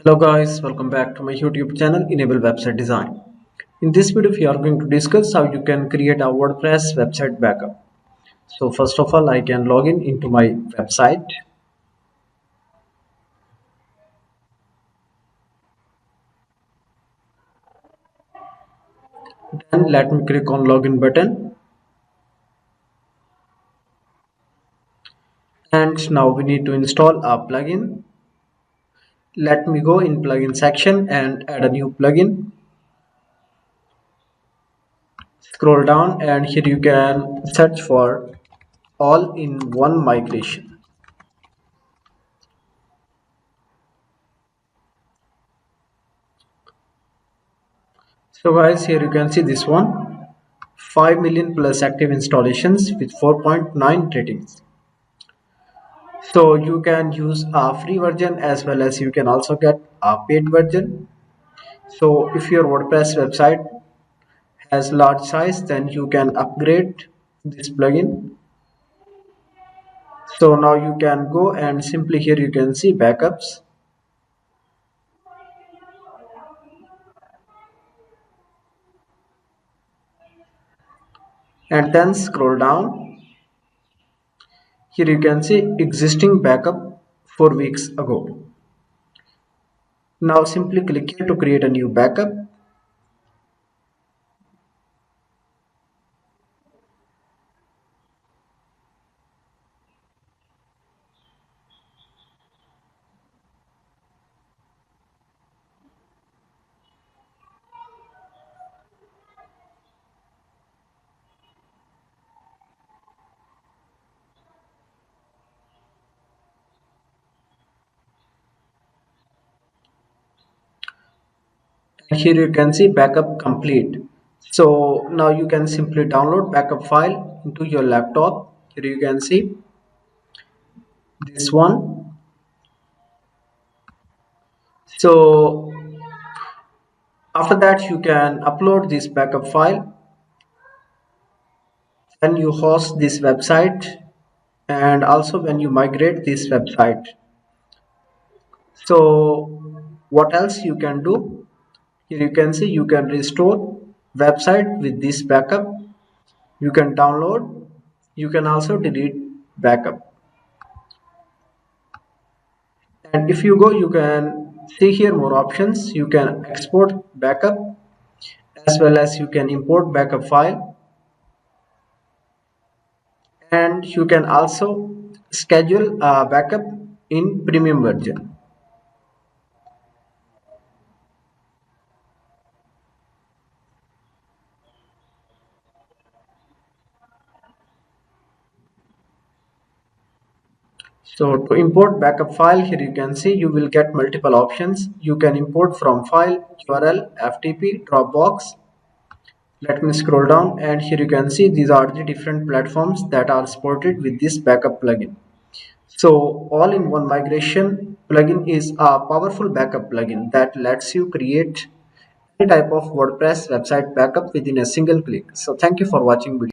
Hello guys, welcome back to my YouTube channel Enable Website Design. In this video we are going to discuss how you can create a WordPress website backup. So first of all I can log in into my website. Then let me click on login button, and now we need to install a plugin. Let me go in plugin section and add a new plugin. Scroll down and here you can search for all-in-one migration. So guys, here you can see this one, 5 million plus active installations with 4.9 ratings. So you can use a free version as well as you can also get a paid version. So if your WordPress website has large size, then you can upgrade this plugin. So now you can go and simply here you can see backups, and then scroll down. Here you can see existing backup 4 weeks ago. Now simply click here to create a new backup. And here you can see backup complete. So now you can simply download backup file into your laptop. Here you can see this one. So after that you can upload this backup file when you host this website and also when you migrate this website. So what else you can do? Here you can see you can restore website with this backup. You can download, you can also delete backup. And if you go, you can see here more options. You can export backup as well as you can import backup file, and you can also schedule a backup in premium version. So to import backup file, here you can see you will get multiple options. You can import from file, URL, FTP, Dropbox. Let me scroll down and here you can see these are the different platforms that are supported with this backup plugin. So all-in-one migration plugin is a powerful backup plugin that lets you create any type of WordPress website backup within a single click. So thank you for watching video.